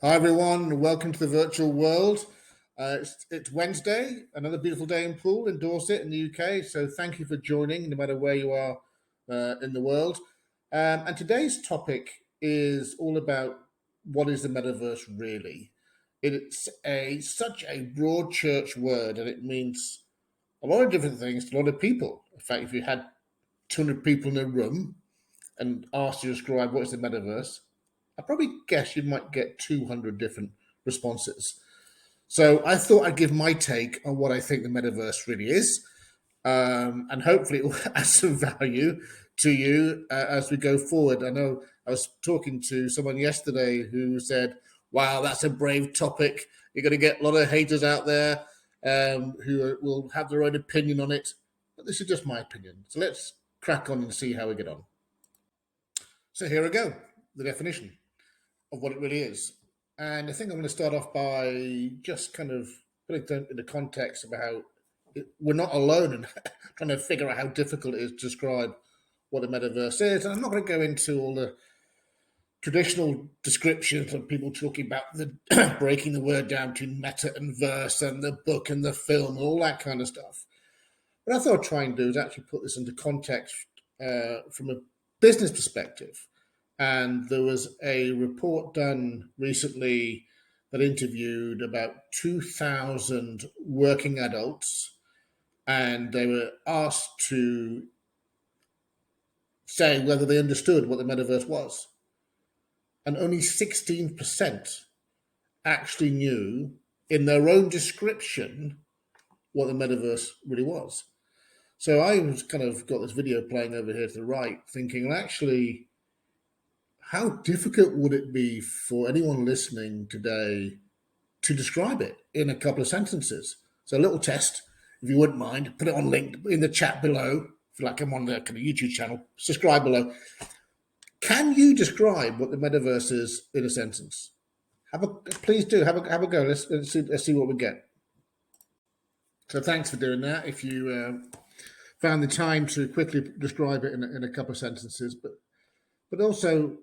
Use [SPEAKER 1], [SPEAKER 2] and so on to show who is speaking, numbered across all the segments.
[SPEAKER 1] Hi everyone, welcome to the virtual world. It's Wednesday, another beautiful day in Poole, in Dorset, in the UK. So thank you for joining, no matter where you are in the world. And today's topic is all about what is the metaverse really. It's such a broad church word, and it means a lot of different things to a lot of people. In fact, if you had 200 people in a room and asked you to describe what is the metaverse, I probably guess you might get 200 different responses. So I thought I'd give my take on what I think the metaverse really is, and hopefully it will add some value to you as we go forward. I know I was talking to someone yesterday who said, "Wow, that's a brave topic. You're going to get a lot of haters out there who will have their own opinion on it." But this is just my opinion. So let's crack on and see how we get on. So here we go, the definition of what it really is. And I think I'm going to start off by just kind of putting it into context about how we're not alone in trying to figure out how difficult it is to describe what a metaverse is. And I'm not going to go into all the traditional descriptions of people talking about the breaking the word down to meta and verse and the book and the film and all that kind of stuff. What I thought I'd try and do is actually put this into context from a business perspective. And there was a report done recently that interviewed about 2,000 working adults, and they were asked to say whether they understood what the metaverse was. And only 16% actually knew, in their own description, what the metaverse really was. So I was kind of got this video playing over here to the right, thinking, well, actually, how difficult would it be for anyone listening today to describe it in a couple of sentences? So a little test, if you wouldn't mind, put it on link in the chat below. If you like, I'm on the kind of YouTube channel, subscribe below. Can you describe what the metaverse is in a sentence? Please do have a go. Let's see what we get. So thanks for doing that. If you found the time to quickly describe it in a couple of sentences, but also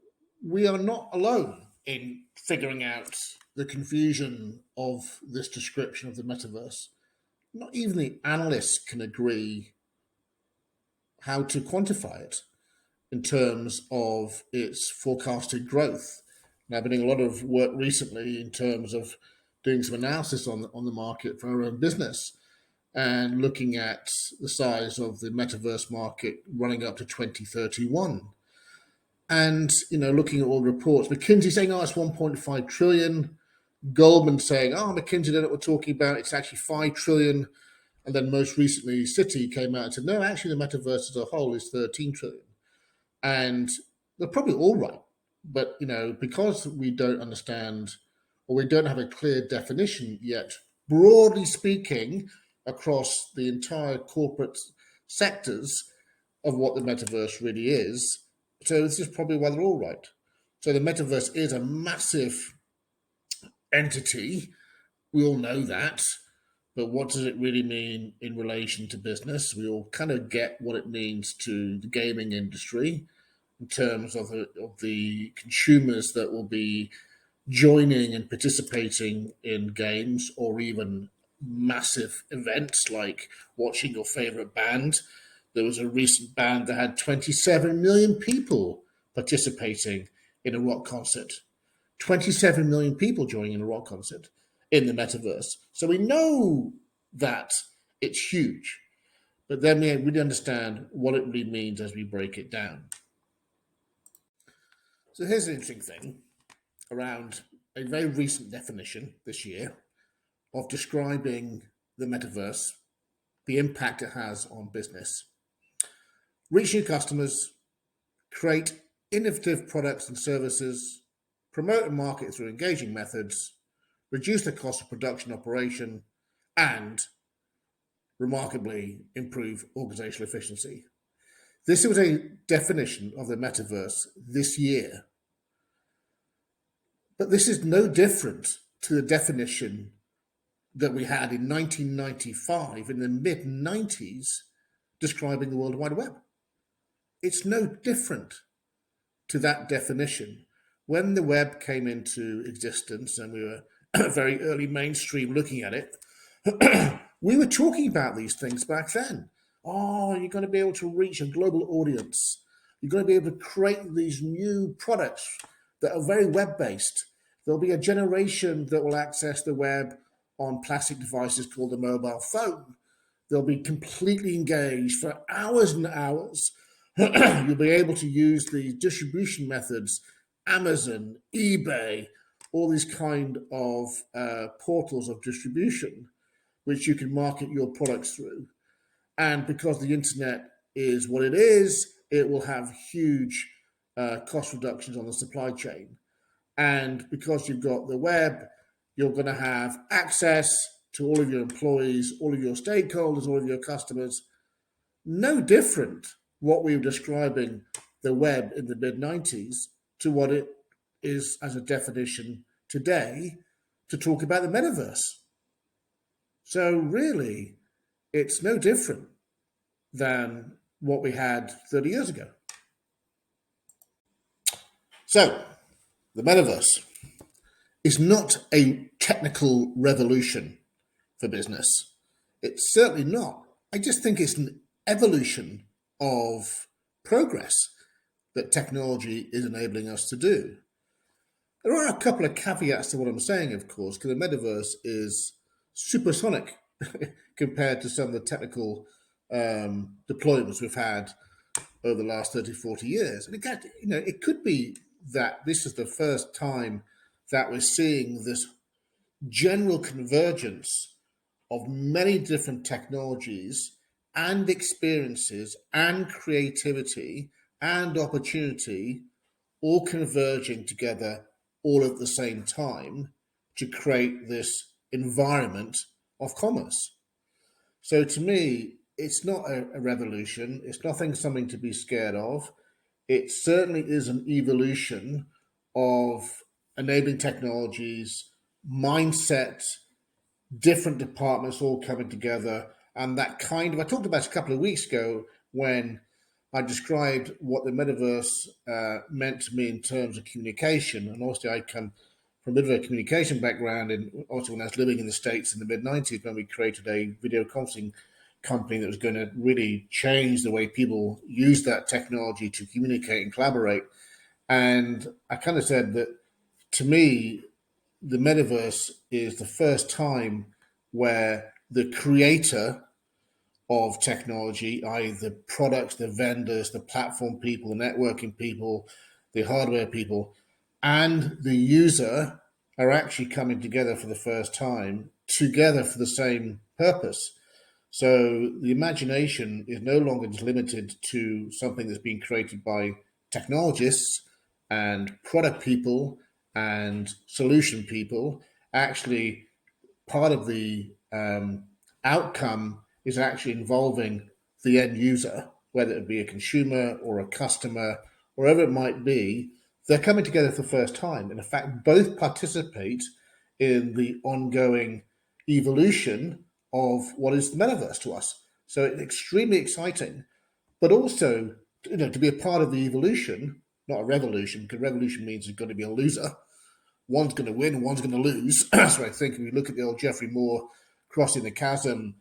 [SPEAKER 1] we are not alone in figuring out the confusion of this description of the metaverse. Not even the analysts can agree how to quantify it in terms of its forecasted growth. And I've been doing a lot of work recently in terms of doing some analysis on the market for our own business and looking at the size of the metaverse market running up to 2031. And looking at all the reports, McKinsey saying, "Oh, it's 1.5 trillion." Goldman saying, "Oh, McKinsey don't know what we're talking about. It's actually 5 trillion." And then most recently, Citi came out and said, "No, actually, the metaverse as a whole is 13 trillion." And they're probably all right, but because we don't understand or we don't have a clear definition yet, broadly speaking, across the entire corporate sectors of what the metaverse really is. So this is probably why they're all right. So the metaverse is a massive entity. We all know that. But what does it really mean in relation to business? We all kind of get what it means to the gaming industry in terms of the consumers that will be joining and participating in games or even massive events like watching your favorite band. There was a recent band that had 27 million people participating in a rock concert. 27 million people joining in a rock concert in the metaverse. So we know that it's huge, but then we really understand what it really means as we break it down. So here's an interesting thing around a very recent definition this year of describing the metaverse, the impact it has on business. Reach new customers, create innovative products and services, promote and market through engaging methods, reduce the cost of production operation, and remarkably improve organizational efficiency. This was a definition of the metaverse this year. But this is no different to the definition that we had in 1995, in the mid 90s, describing the World Wide Web. It's no different to that definition. when the web came into existence and we were very early mainstream looking at it, we were talking about these things back then. Oh, you're going to be able to reach a global audience. You're going to be able to create these new products that are very web based. There'll be a generation that will access the web on plastic devices called the mobile phone. They'll be completely engaged for hours and hours. You'll be able to use the distribution methods, Amazon, eBay, all these kind of portals of distribution, which you can market your products through. And because the internet is what it is, it will have huge cost reductions on the supply chain. And because you've got the web, you're going to have access to all of your employees, all of your stakeholders, all of your customers. No different what we were describing the web in the mid 90s to what it is as a definition today to talk about the metaverse. So, really, it's no different than what we had 30 years ago. So, the metaverse is not a technical revolution for business. It's certainly not. I just think it's an evolution of progress that technology is enabling us to do. There are a couple of caveats to what I'm saying, of course, because the metaverse is supersonic compared to some of the technical deployments we've had over the last 30, 40 years. And again, it could be that this is the first time that we're seeing this general convergence of many different technologies and experiences and creativity and opportunity all converging together all at the same time to create this environment of commerce. So to me, it's not a revolution. It's something to be scared of. It certainly is an evolution of enabling technologies, mindset, different departments all coming together. And that kind of, I talked about it a couple of weeks ago when I described what the metaverse meant to me in terms of communication. And obviously, I come from a bit of a communication background, and also when I was living in the States in the mid 90s, when we created a video conferencing company that was going to really change the way people use that technology to communicate and collaborate. And I kind of said that to me, the metaverse is the first time where the creator of technology, i.e., the products, the vendors, the platform people, the networking people, the hardware people, and the user are actually coming together for the first time, together for the same purpose. So the imagination is no longer just limited to something that's being created by technologists and product people and solution people. Actually, part of the outcome is actually involving the end user, whether it be a consumer or a customer, wherever it might be. They're coming together for the first time. And in fact, both participate in the ongoing evolution of what is the metaverse to us. So it's extremely exciting, but also, to be a part of the evolution, not a revolution, because revolution means there's going to be a loser. One's going to win, one's going to lose. So I think if you look at the old Geoffrey Moore crossing the chasm,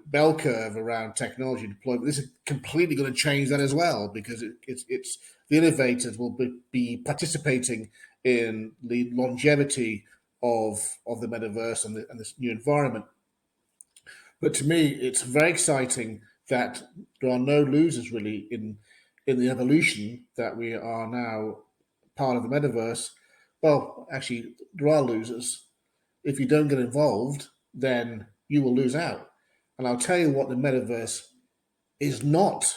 [SPEAKER 1] bell curve around technology deployment, this is completely going to change that as well, because it's the innovators will be participating in the longevity of the metaverse and this new environment. But to me, it's very exciting that there are no losers really in the evolution that we are now part of the metaverse. Well, actually, there are losers. If you don't get involved, then you will lose out. And I'll tell you what the metaverse is not.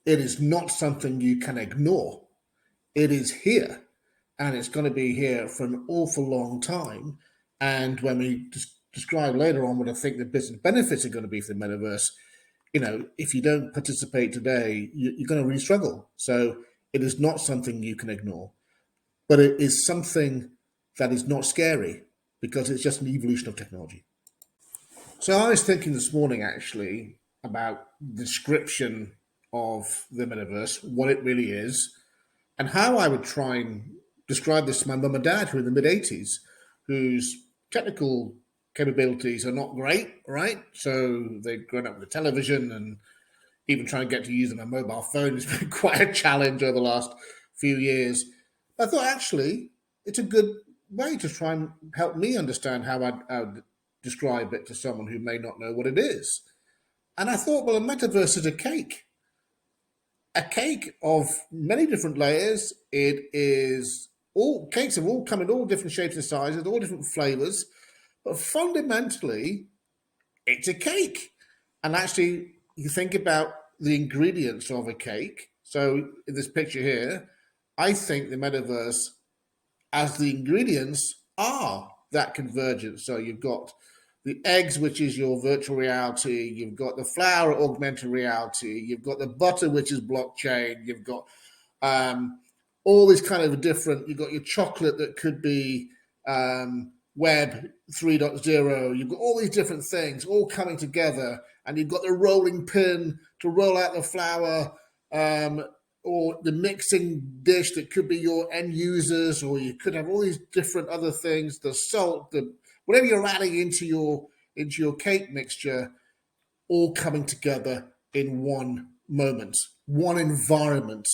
[SPEAKER 1] It is not something you can ignore. It is here, and it's going to be here for an awful long time. And when we describe later on what I think the business benefits are going to be for the metaverse, if you don't participate today, you're going to really struggle. So it is not something you can ignore, but it is something that is not scary because it's just an evolution of technology. So I was thinking this morning actually about the description of the metaverse, what it really is, and how I would try and described this to my mum and dad, who are in the mid-80s, whose technical capabilities are not great, right? So they've grown up with a television, and even trying to get to use a mobile phone has been quite a challenge over the last few years. I thought actually it's a good way to try and help me understand how I'd describe it to someone who may not know what it is. And I thought, well, a metaverse is a cake of many different layers. It is all cakes have all come in all different shapes and sizes, all different flavors, but fundamentally, it's a cake. And actually, you think about the ingredients of a cake. So in this picture here, I think the metaverse as the ingredients are that convergence. So you've got the eggs, which is your virtual reality. You've got the flour, augmented reality. You've got the butter, which is blockchain. You've got all these kind of different. You've got your chocolate that could be Web 3.0. You've got all these different things all coming together, and you've got the rolling pin to roll out the flour. Or the mixing dish that could be your end users, or you could have all these different other things, the salt, the whatever you're adding into your cake mixture, all coming together in one moment, one environment,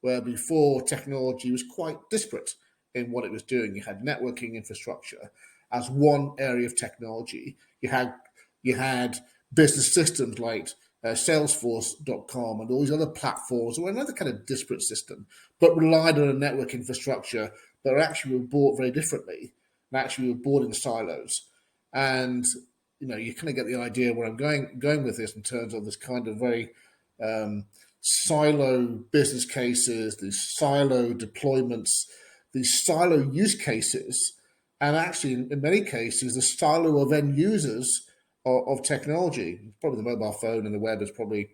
[SPEAKER 1] where before technology was quite disparate in what it was doing. You had networking infrastructure as one area of technology. You had business systems like Salesforce.com and all these other platforms were another kind of disparate system, but relied on a network infrastructure, but actually were bought very differently and actually were bought in silos. And you kind of get the idea where I'm going with this in terms of this kind of very silo business cases, these silo deployments, these silo use cases, and actually in many cases the silo of end users of technology. Probably the mobile phone and the web is probably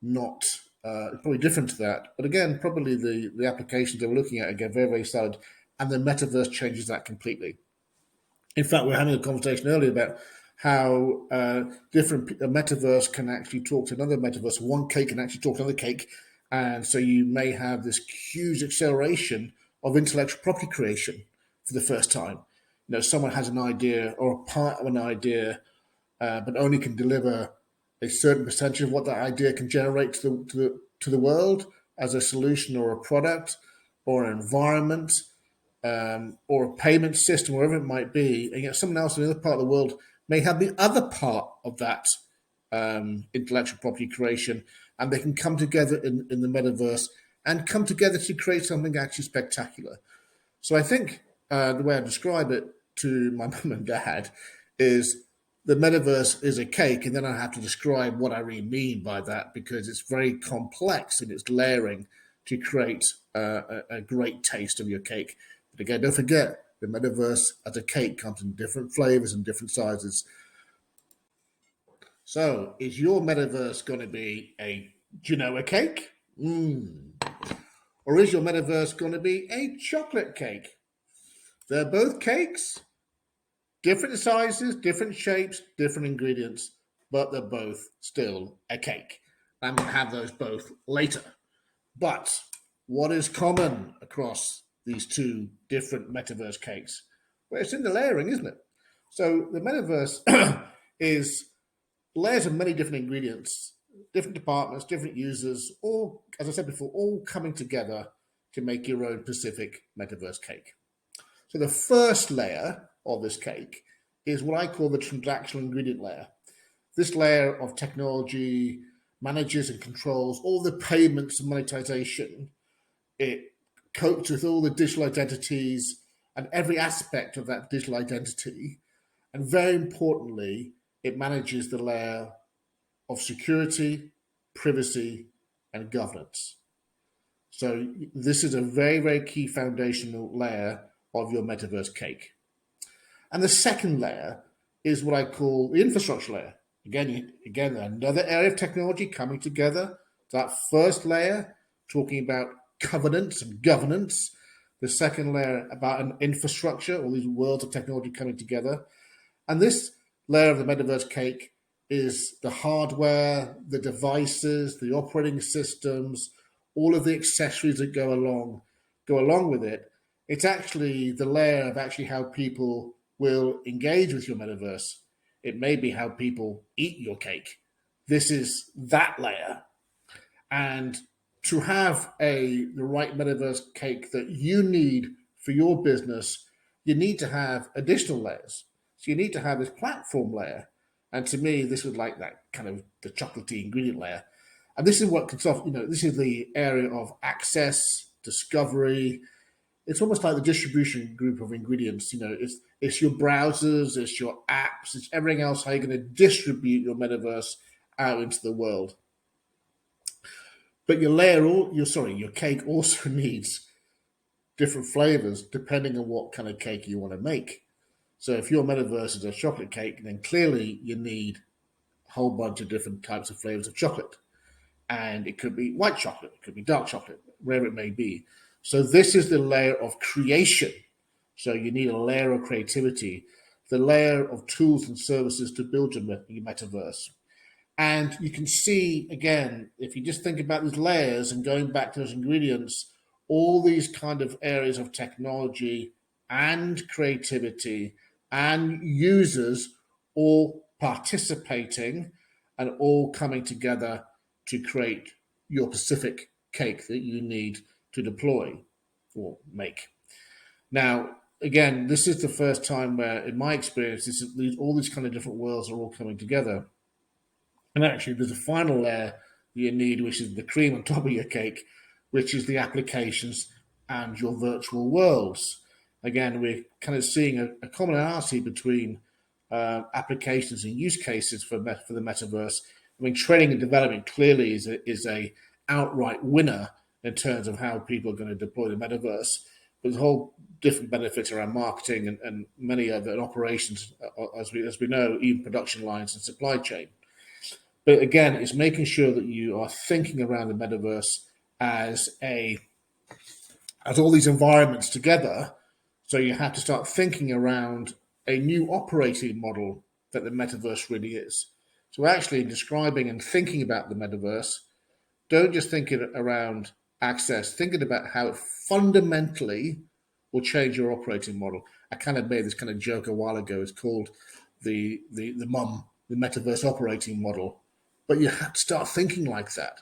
[SPEAKER 1] not probably different to that. But again, probably the applications they were looking at again very, very solid, and the metaverse changes that completely. In fact, we were having a conversation earlier about how different a metaverse can actually talk to another metaverse. One cake can actually talk to another cake, and so you may have this huge acceleration of intellectual property creation for the first time. Someone has an idea or a part of an idea, but only can deliver a certain percentage of what that idea can generate to the world as a solution or a product or an environment or a payment system, wherever it might be. And yet someone else in another part of the world may have the other part of that intellectual property creation, and they can come together in the metaverse and come together to create something actually spectacular. So I think the way I describe it to my mum and dad is the metaverse is a cake, and then I have to describe what I really mean by that, because it's very complex in its layering to create a great taste of your cake. But again, don't forget, the metaverse as a cake comes in different flavors and different sizes. So is your metaverse going to be a Genoa cake? Or is your metaverse going to be a chocolate cake? They're both cakes, different sizes, different shapes, different ingredients, but they're both still a cake. I'm going to have those both later. But what is common across these two different metaverse cakes? Well, it's in the layering, isn't it? So the metaverse is layers of many different ingredients, different departments, different users, all, as I said before, all coming together to make your own specific metaverse cake. So the first layer of this cake is what I call the transactional ingredient layer. This layer of technology manages and controls all the payments and monetization. It copes with all the digital identities and every aspect of that digital identity. And very importantly, it manages the layer of security, privacy, and governance. So this is a very, very key foundational layer of your metaverse cake. And the second layer is what I call the infrastructure layer. Again, another area of technology coming together. That first layer, talking about covenants and governance. The second layer about an infrastructure, all these worlds of technology coming together. And this layer of the metaverse cake is the hardware, the devices, the operating systems, all of the accessories that go along with it. It's actually the layer of actually how people will engage with your metaverse. It may be how people eat your cake. This is that layer. And to have the right metaverse cake that you need for your business, you need to have additional layers. So you need to have this platform layer. And to me, this was like that kind of the chocolatey ingredient layer. And this is what this is the area of access, discovery. It's almost like the distribution group of ingredients. It's your browsers, it's your apps, it's everything else, how you're going to distribute your metaverse out into the world. But your cake also needs different flavors depending on what kind of cake you want to make. So if your metaverse is a chocolate cake, then clearly you need a whole bunch of different types of flavors of chocolate. And it could be white chocolate, it could be dark chocolate, wherever it may be. So this is the layer of creation. So you need a layer of creativity, the layer of tools and services to build your metaverse. And you can see, again, if you just think about these layers and going back to those ingredients, all these kind of areas of technology and creativity and users all participating and all coming together to create your specific cake that you need to deploy or make. Now, again, this is the first time where, in my experience, all these kind of different worlds are all coming together. And actually, there's a final layer that you need, which is the cream on top of your cake, which is the applications and your virtual worlds. Again, we're kind of seeing a commonality between applications and use cases for the metaverse. I mean, training and development clearly is a outright winner in terms of how people are going to deploy the metaverse. But there's a whole different benefits around marketing and many other operations, as we know, even production lines and supply chain. But again, it's making sure that you are thinking around the metaverse as all these environments together. So you have to start thinking around a new operating model that the metaverse really is. So actually describing and thinking about the metaverse, don't just think it around access, thinking about how it fundamentally will change your operating model. I kind of made this kind of joke a while ago. It's called the metaverse operating model. But you have to start thinking like that.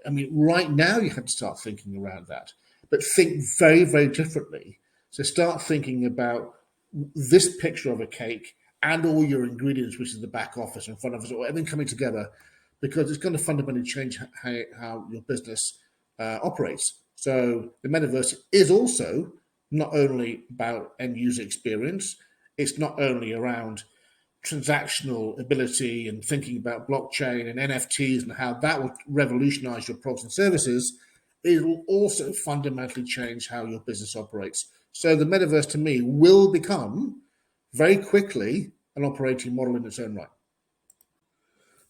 [SPEAKER 1] I mean, right now you have to start thinking around that, but think very, very differently. So start thinking about this picture of a cake and all your ingredients, which is the back office in front of us, or everything coming together, because it's going to fundamentally change how your business operates. So the metaverse is also not only about end user experience, it's not only around transactional ability and thinking about blockchain and NFTs and how that will revolutionize your products and services, it will also fundamentally change how your business operates. So the metaverse to me will become very quickly an operating model in its own right.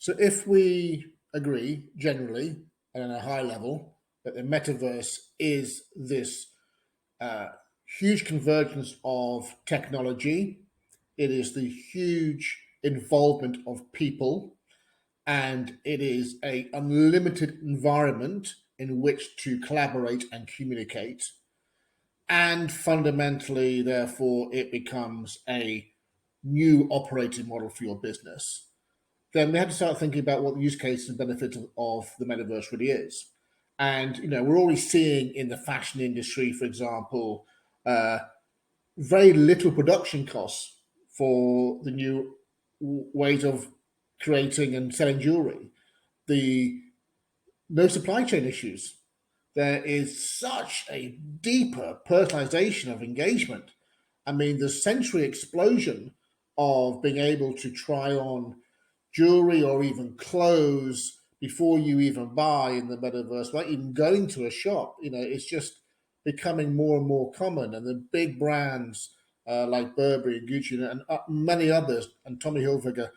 [SPEAKER 1] So if we agree generally and at a high level that the metaverse is this uh, huge convergence of technology, it is the huge involvement of people, and it is a unlimited environment in which to collaborate and communicate. And fundamentally, therefore, it becomes a new operating model for your business. Then we have to start thinking about what the use case and benefit of the metaverse really is. And we're already seeing in the fashion industry, for example, very little production costs for the new ways of creating and selling jewelry. The No supply chain issues. There is such a deeper personalization of engagement. I mean, the sensory explosion of being able to try on jewelry or even clothes before you even buy in the metaverse, like even going to a shop, it's just becoming more and more common. And the big brands like Burberry and Gucci and many others, and Tommy Hilfiger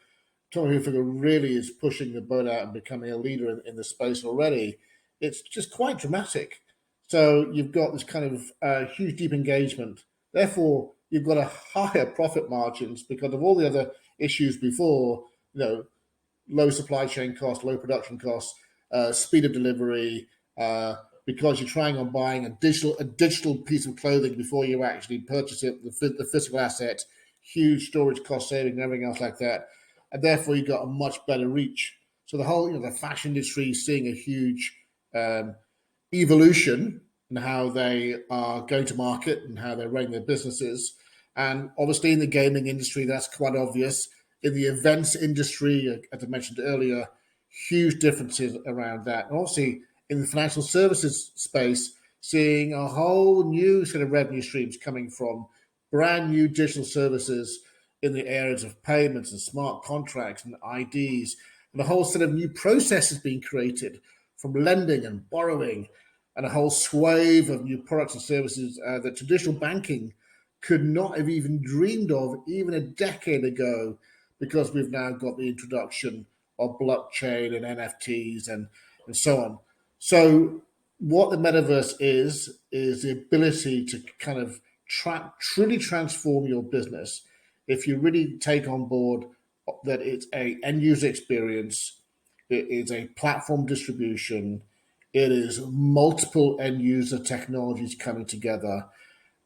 [SPEAKER 1] really is pushing the boat out and becoming a leader in the space already. It's just quite dramatic. So you've got this kind of huge, deep engagement. Therefore, you've got a higher profit margins because of all the other issues before, low supply chain costs, low production costs, speed of delivery, because you're trying on buying a digital piece of clothing before you actually purchase it, the physical asset, huge storage cost saving, and everything else like that, and therefore you got a much better reach. So the whole, the fashion industry is seeing a huge um, evolution in how they are going to market and how they're running their businesses. And obviously, in the gaming industry, that's quite obvious. In the events industry, as I mentioned earlier, huge differences around that. And obviously, in the financial services space, seeing a whole new set of revenue streams coming from brand new digital services in the areas of payments and smart contracts and IDs, and a whole set of new processes being created from lending and borrowing, and a whole swathe of new products and services that traditional banking could not have even dreamed of even a decade ago, because we've now got the introduction of blockchain and NFTs and so on. So, what the metaverse is the ability to kind of truly transform your business if you really take on board that it's a end user experience, it is a platform distribution, it is multiple end user technologies coming together,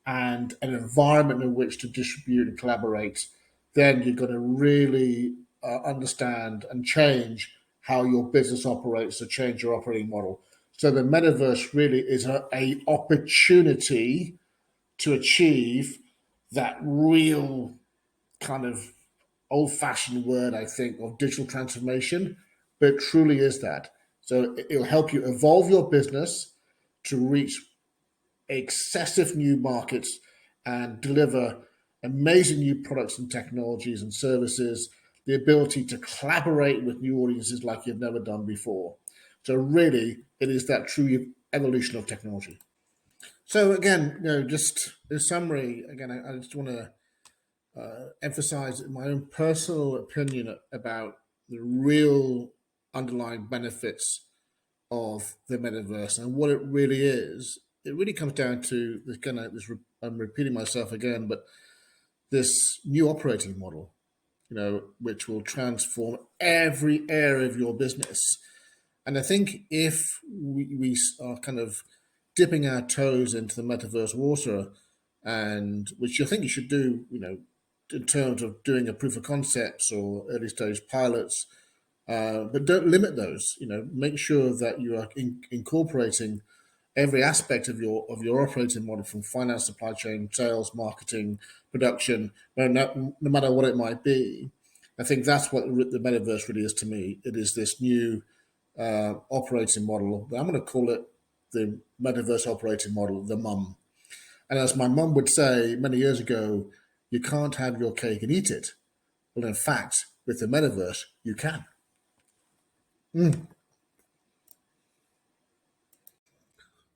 [SPEAKER 1] and an environment in which to distribute and collaborate. Then you're going to really understand and change how your business operates, to change your operating model. So the metaverse really is a opportunity to achieve that real kind of old fashioned word, I think, of digital transformation, but it truly is that. So it'll help you evolve your business to reach excessive new markets and deliver amazing new products and technologies and services, the ability to collaborate with new audiences like you've never done before. So really, it is that true evolution of technology. So again, just in summary, again, I just want to emphasize my own personal opinion about the real underlying benefits of the metaverse and what it really is. It really comes down to this kind of this. I'm repeating myself again, but this new operating model, which will transform every area of your business. And I think if we are kind of dipping our toes into the metaverse water, and which I think you should do, in terms of doing a proof of concepts or early stage pilots, but don't limit those. Make sure that you are incorporating every aspect of your operating model, from finance, supply chain, sales, marketing, production, no matter what it might be. I think that's what the metaverse really is to me. It is this new operating model. I'm going to call it the metaverse operating model, the mum. And as my mum would say many years ago, you can't have your cake and eat it. Well, in fact, with the metaverse, you can. Mm.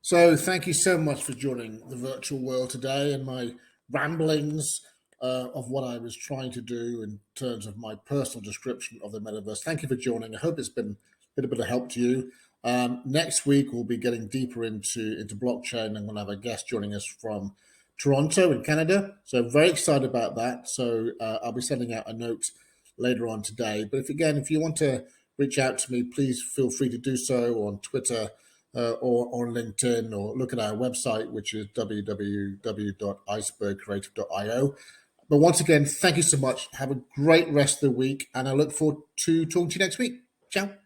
[SPEAKER 1] So, thank you so much for joining the virtual world today and my ramblings of what I was trying to do in terms of my personal description of the metaverse. Thank you for joining. I hope it's been a bit of help to you. Next week, we'll be getting deeper into blockchain, and we'll have a guest joining us from Toronto in Canada. So, very excited about that. So, I'll be sending out a note later on today. But if you want to reach out to me, please feel free to do so on Twitter or on LinkedIn, or look at our website, which is www.icebergcreative.io. But once again, thank you so much. Have a great rest of the week, and I look forward to talking to you next week. Ciao.